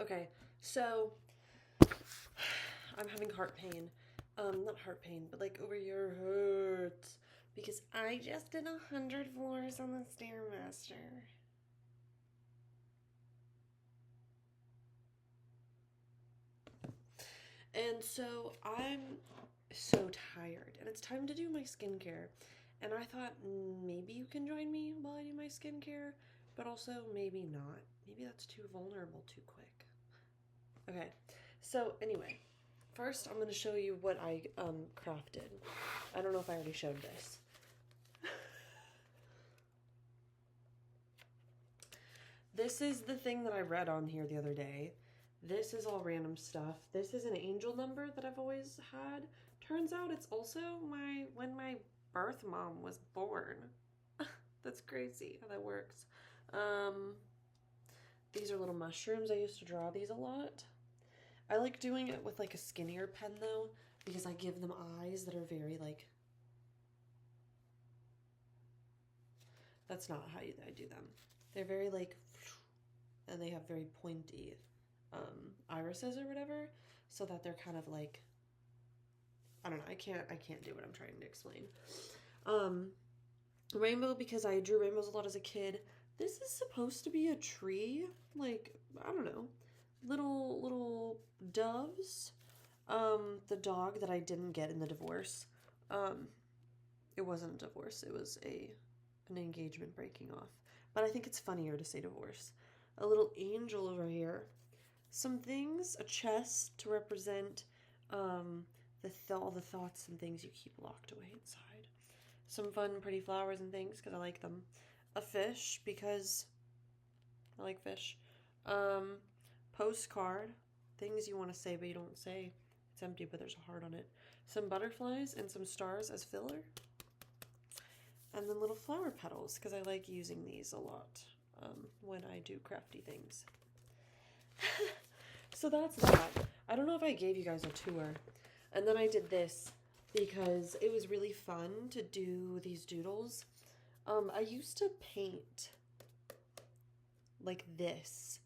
Okay, so I'm having heart pain. Not heart pain, but like over here hurts because I just did 100 floors on the Stairmaster. And so I'm so tired, and it's time to do my skincare. And I thought maybe you can join me while I do my skincare, but also maybe not. Maybe that's too vulnerable too quick. Okay, so anyway, first I'm going to show you what I crafted. I don't know if I already showed this. This is the thing that I read on here the other day. This is all random stuff. This is an angel number that I've always had. Turns out it's also when my birth mom was born. That's crazy how that works. Um, these are little mushrooms. I used to draw these a lot. I like doing it with like a skinnier pen though, because I give them eyes that are very like. That's not how I do them. They're very like, and they have very pointy irises or whatever, so that they're kind of like, I don't know. I can't do what I'm trying to explain. Um, Rainbow, because I drew rainbows a lot as a kid. This is supposed to be a tree, like I don't know, little doves. The dog that I didn't get in the divorce. Um, it wasn't a divorce. It was an engagement breaking off. But I think it's funnier to say divorce. A little angel over here. Some things, a chest to represent um, all the thoughts and things you keep locked away inside. Some fun, pretty flowers and things because I like them. A fish because I like fish. Um, Postcard, things you want to say but you don't say. It's empty, but there's a heart on it. Some butterflies and some stars as filler. And then little flower petals because I like using these a lot when I do crafty things. So that's that. I don't know if I gave you guys a tour. And then I did this because it was really fun to do these doodles. I used to paint like this,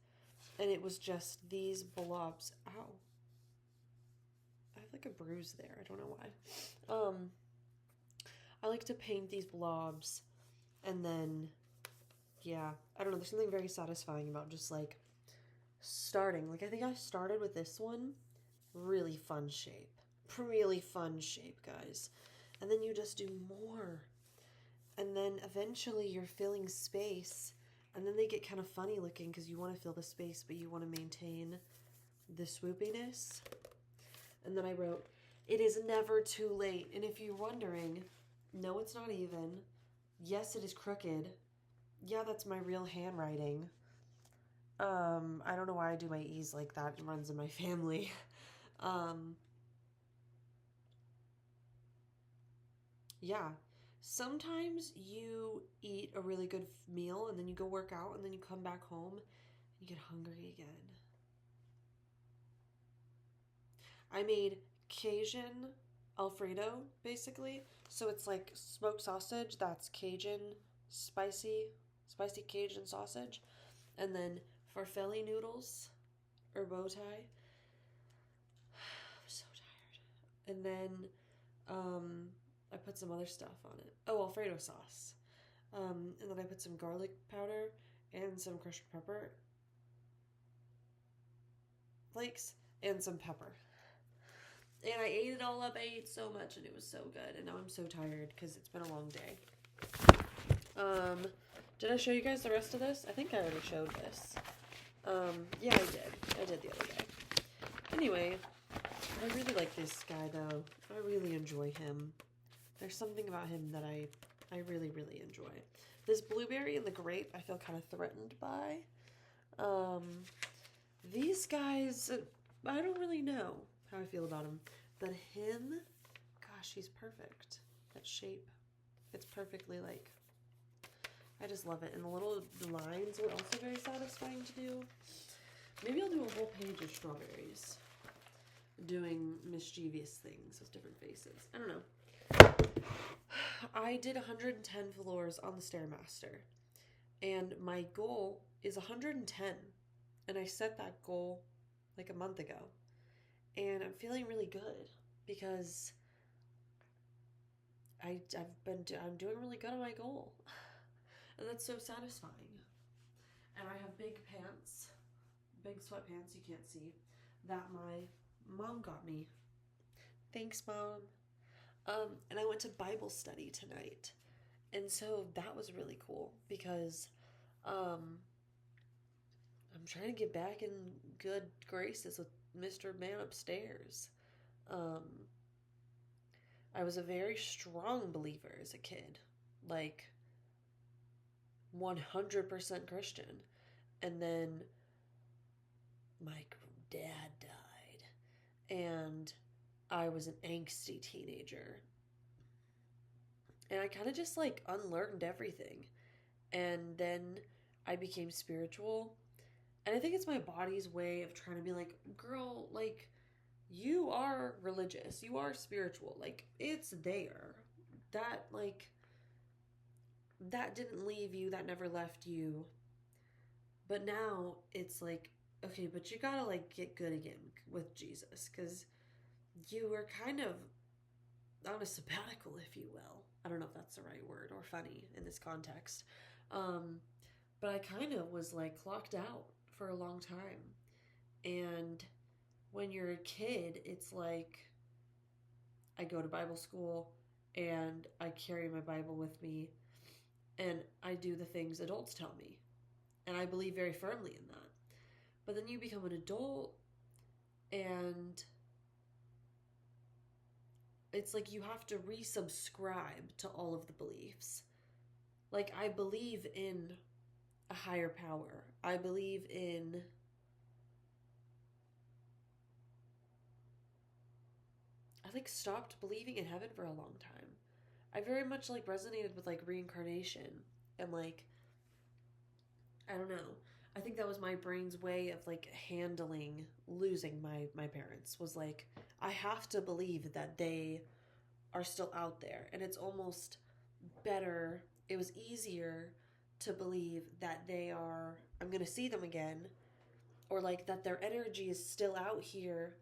and it was just these blobs. Ow. I have like a bruise there. I don't know why. I like to paint these blobs, and then, yeah, I don't know. There's something very satisfying about just like starting. Like, I think I started with this one. Really fun shape. Really fun shape, guys. And then you just do more. And then eventually you're filling space. And then they get kind of funny looking because you want to fill the space, but you want to maintain the swoopiness. And then I wrote, "It is never too late." And if you're wondering, no, it's not even. Yes, it is crooked. Yeah, that's my real handwriting. I don't know why I do my E's like that. It runs in my family. Um, yeah. Sometimes you eat a really good meal and then you go work out and then you come back home and you get hungry again. I made Cajun Alfredo, basically. So it's like smoked sausage that's Cajun spicy, spicy Cajun sausage. And then farfalle noodles or bow tie. I'm so tired. And then I put some other stuff on it. Oh, Alfredo sauce. And then I put some garlic powder and some crushed pepper flakes and some pepper. And I ate it all up. I ate so much and it was so good. And now I'm so tired because it's been a long day. Um, did I show you guys the rest of this? I think I already showed this. Yeah, I did. I did the other day. Anyway, I really like this guy though. I really enjoy him. There's something about him that I really, really enjoy. This blueberry and the grape I feel kind of threatened by. Um, these guys, I don't really know how I feel about him. But him, gosh, he's perfect. That shape, it's perfectly like, I just love it. And the little lines are also very satisfying to do. Maybe I'll do a whole page of strawberries doing mischievous things with different faces. I don't know. I did 110 floors on the Stairmaster, and my goal is 110. And I set that goal like a month ago. And I'm feeling really good because I'm doing really good on my goal. And that's so satisfying. And I have big pants, big sweatpants you can't see, that my mom got me. Thanks, Mom. And I went to Bible study tonight. And so that was really cool because I'm trying to get back in good graces with Mr. Man upstairs. Um, I was a very strong believer as a kid, like 100% Christian. And then my dad died, and I was an angsty teenager. And I kind of just like unlearned everything. And then I became spiritual. And I think it's my body's way of trying to be like, girl, like, you are religious, you are spiritual, like, it's there. That, like, that didn't leave you, that never left you. But now it's like, okay, but you gotta, like, get good again with Jesus, because you were kind of on a sabbatical, if you will. I don't know if that's the right word or funny in this context. But I kind of was, like, clocked out for a long time. And when you're a kid, it's like I go to Bible school and I carry my Bible with me and I do the things adults tell me. And I believe very firmly in that. But then you become an adult and it's like you have to resubscribe to all of the beliefs. Like, I believe in a higher power. I believe in I like stopped believing in heaven for a long time. I very much like resonated with like reincarnation and like I don't know. I think that was my brain's way of like handling losing my parents was like I have to believe that they are still out there and it's almost better. It was easier to believe that they are I'm going to see them again or like that their energy is still out here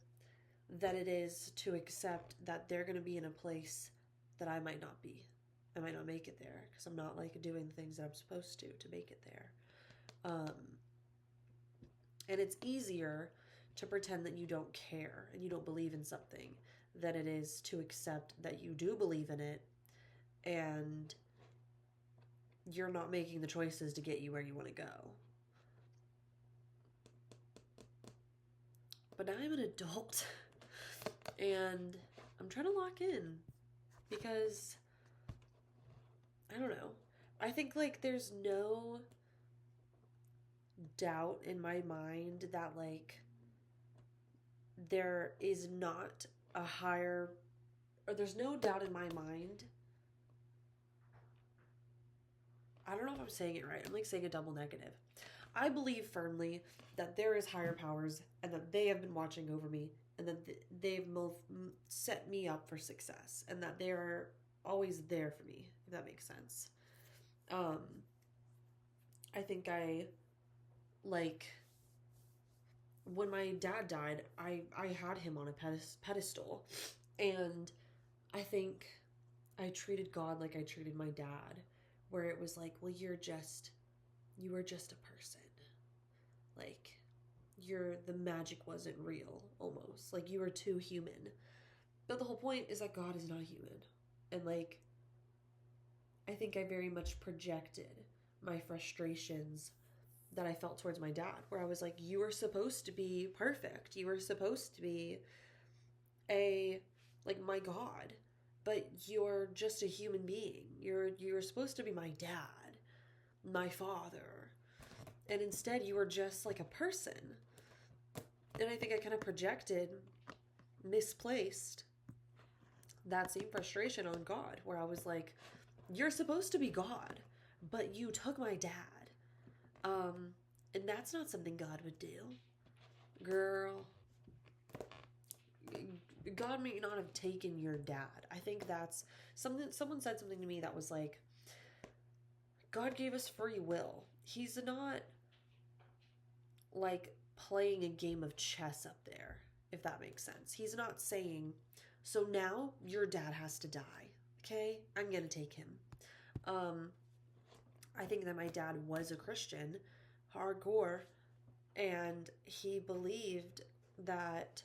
than it is to accept that they're going to be in a place that I might not be. I might not make it there because I'm not like doing the things that I'm supposed to make it there. And it's easier to pretend that you don't care and you don't believe in something than it is to accept that you do believe in it and you're not making the choices to get you where you want to go. But now I'm an adult and I'm trying to lock in because I don't know. I think like there's no doubt in my mind that like there is not a higher or there's no doubt in my mind. I don't know if I'm saying it right. I'm like saying a double negative. I believe firmly that there is higher powers and that they have been watching over me and that they've set me up for success and that they're always there for me, if that makes sense. I think I like when my dad died, I had him on a pedestal and I think I treated God like I treated my dad, where it was like, well, you were just a person. Like, the magic wasn't real, almost. Like, you were too human. But the whole point is that God is not human. And, like, I think I very much projected my frustrations that I felt towards my dad, where I was like, you were supposed to be perfect. You were supposed to be my God. But you're just a human being. You're supposed to be my dad, my father. And instead you were just like a person. And I think I kind of projected, misplaced that same frustration on God, where I was like, you're supposed to be God, but you took my dad. And that's not something God would do. Girl, God may not have taken your dad. I think that's something, someone said something to me that was like, God gave us free will. He's not like playing a game of chess up there, if that makes sense. He's not saying, so now your dad has to die. Okay? I'm going to take him. Um, I think that my dad was a Christian, hardcore, and he believed that,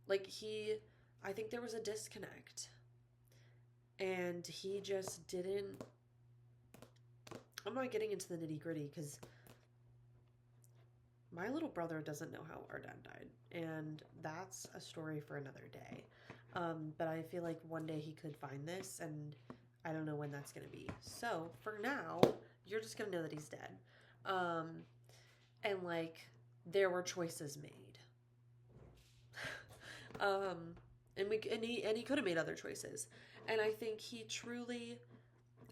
like, I think there was a disconnect. And he just didn't. I'm not getting into the nitty gritty because my little brother doesn't know how our dad died. And that's a story for another day. But I feel like one day he could find this, and I don't know when that's going to be. So for now, you're just going to know that he's dead. And like, there were choices made. And he could have made other choices. And I think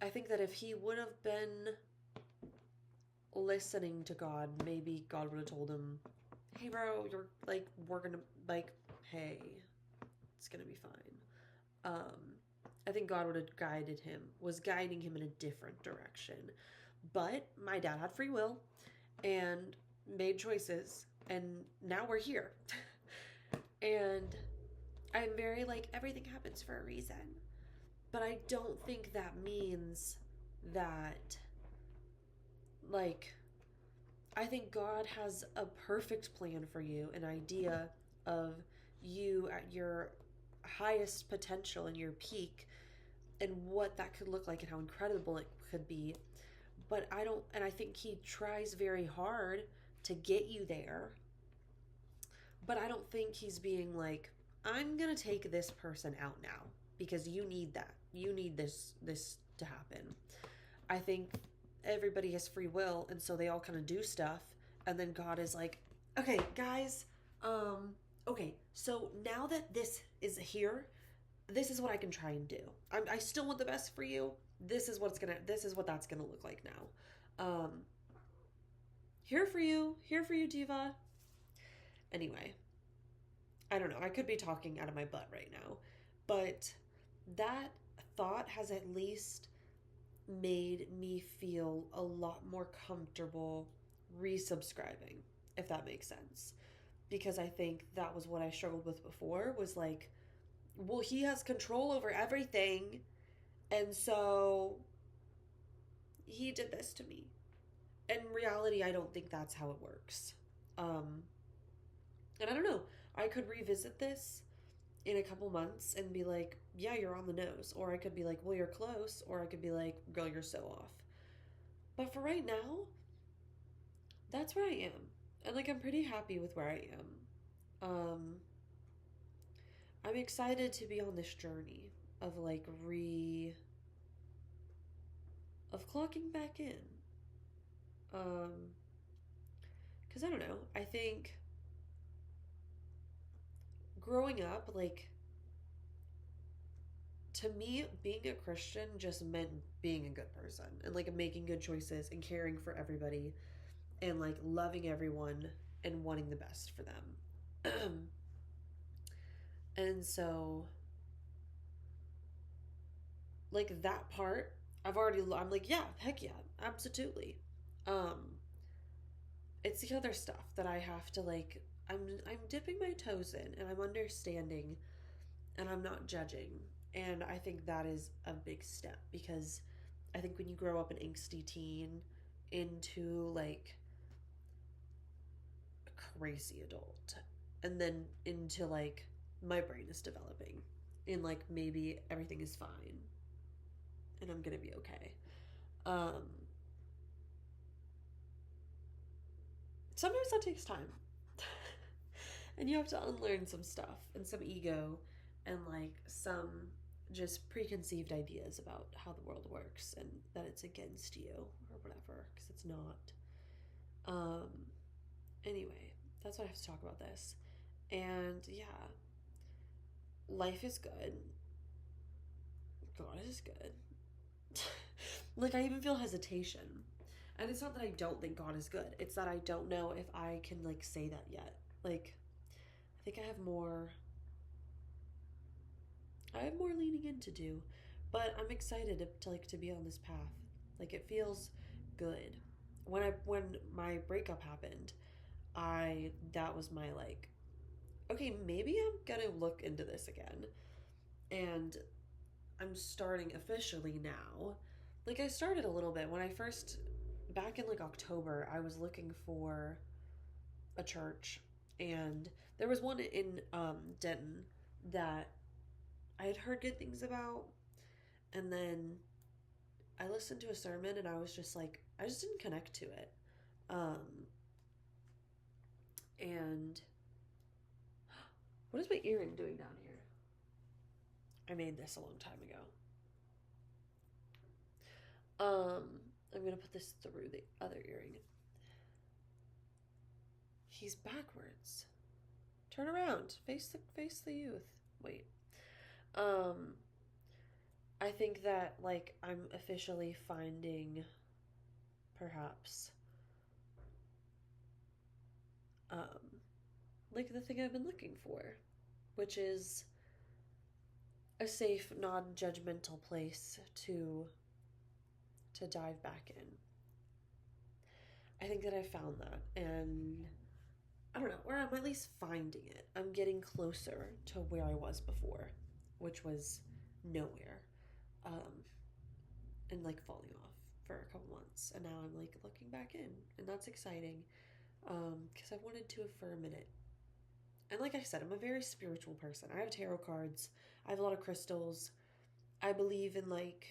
I think that if he would have been listening to God, maybe God would have told him, hey bro, you're like, we're gonna, like, hey, it's gonna be fine. I think God would have was guiding him in a different direction. But my dad had free will and made choices, and now we're here. And I'm very like, everything happens for a reason. But I don't think that means that, like, I think God has a perfect plan for you, an idea of you at your highest potential and your peak, and what that could look like and how incredible it could be. But I think he tries very hard to get you there. But I don't think he's being like, I'm going to take this person out now because you need that. You need this to happen. I think everybody has free will, and so they all kind of do stuff, and then God is like, okay, guys, okay, so now that this is here, this is what I can try and do. I still want the best for you. This is what that's gonna look like now. Here for you, Diva. Anyway, I don't know. I could be talking out of my butt right now, but that thought has at least made me feel a lot more comfortable resubscribing, if that makes sense. Because I think that was what I struggled with before, was like, well, he has control over everything, and so he did this to me. In reality, I don't think that's how it works. And I don't know, I could revisit this in a couple months and be like, yeah, you're on the nose. Or I could be like, well, you're close. Or I could be like, girl, you're so off. But for right now, that's where I am. And like, I'm pretty happy with where I am. I'm excited to be on this journey of like of clocking back in. Because I don't know, I think growing up, like, to me, being a Christian just meant being a good person and like making good choices and caring for everybody and like loving everyone and wanting the best for them. And so, like, that part, I'm like, yeah, heck yeah, absolutely. Um, it's the other stuff that I have to like, I'm dipping my toes in and I'm understanding and I'm not judging. And I think that is a big step, because I think when you grow up an angsty teen into like a crazy adult, and then into like, my brain is developing and like, maybe everything is fine and I'm gonna be okay. Sometimes that takes time. And you have to unlearn some stuff and some ego and like some just preconceived ideas about how the world works and that it's against you or whatever, because it's not. Anyway, that's what I have to talk about this. And yeah, life is good. God is good. Like, I even feel hesitation. And it's not that I don't think God is good. It's that I don't know if I can like say that yet. Like, I think I have more leaning in to do, but I'm excited to be on this path. Like, it feels good. when my breakup happened, that was my like, okay, maybe I'm gonna look into this again. And I'm starting officially now. Like, I started a little bit when I first, back in like October, I was looking for a church, and there was one in Denton that I had heard good things about, and then I listened to a sermon and I was just like, I just didn't connect to it. Um, and what is my earring doing down here? I made this a long time ago. I'm gonna put this through the other earring. He's backwards. Turn around. Face the youth. Wait. Um, I think that like I'm officially finding perhaps um like the thing I've been looking for, which is a safe, non-judgmental place to dive back in. I think that I found that, and I don't know, or I'm at least finding it. I'm getting closer to where I was before, which was nowhere, um, and like falling off for a couple months, and now I'm like looking back in, and that's exciting, because I've wanted to affirm in it. And like I said, I'm a very spiritual person. I have tarot cards. I have a lot of crystals. I believe in like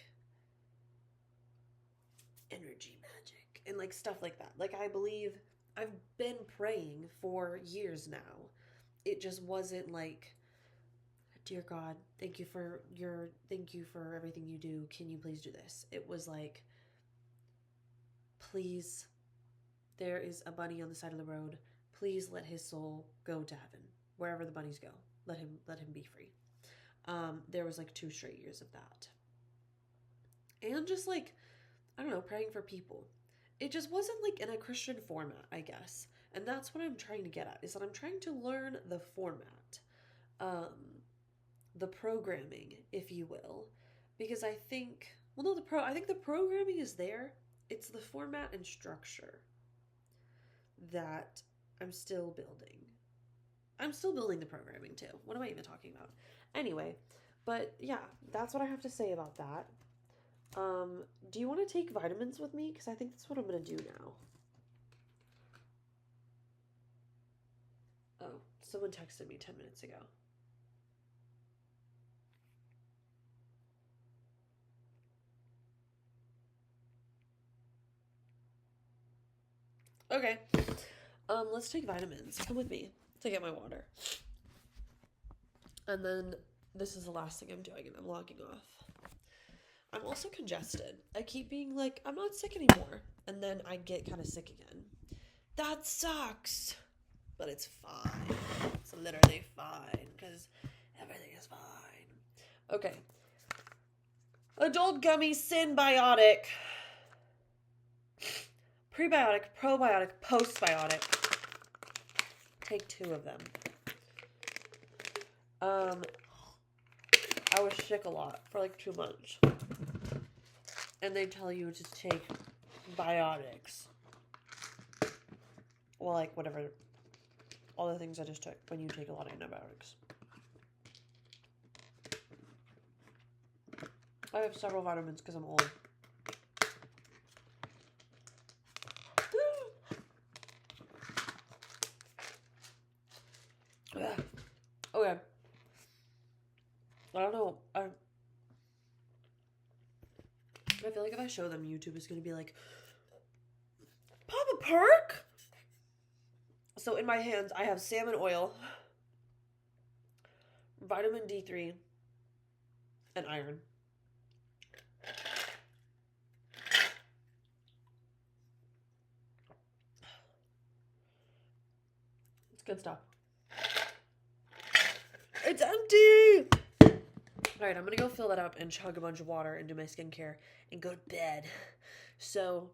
energy magic and like stuff like that. Like I believe I've been praying for years now. It just wasn't like, dear God, thank you for everything you do. Can you please do this? It was like, please, there is a bunny on the side of the road. Please let his soul go to heaven. Wherever the bunnies go. Let him be free. There was like 2 straight years of that. And just like, I don't know, praying for people. It just wasn't like in a Christian format, I guess. And that's what I'm trying to get at, is that I'm trying to learn the format. The programming, if you will. Because I think, well, no, I think the programming is there. It's the format and structure that I'm still building. I'm still building the programming too. What am I even talking about? Anyway, but yeah, that's what I have to say about that. Do you want to take vitamins with me? Because I think that's what I'm going to do now. Oh, someone texted me 10 minutes ago. Okay. Let's take vitamins. Come with me to get my water. And then this is the last thing I'm doing, and I'm logging off. I'm also congested. I keep being like, I'm not sick anymore. And then I get kind of sick again. That sucks. But it's fine. It's literally fine, because everything is fine. Okay. Adult gummy synbiotic. Prebiotic, probiotic, postbiotic. Take 2 of them. I was sick a lot for like 2 months. And they tell you to take biotics. Well, like whatever. All the things I just took when you take a lot of antibiotics. I have several vitamins because I'm old. Okay. I don't know. I feel like if I show them, YouTube is going to be like, Papa Perk? So in my hands, I have salmon oil, vitamin D3, and iron. It's good stuff. It's empty! Alright, I'm gonna go fill that up and chug a bunch of water and do my skincare and go to bed. So,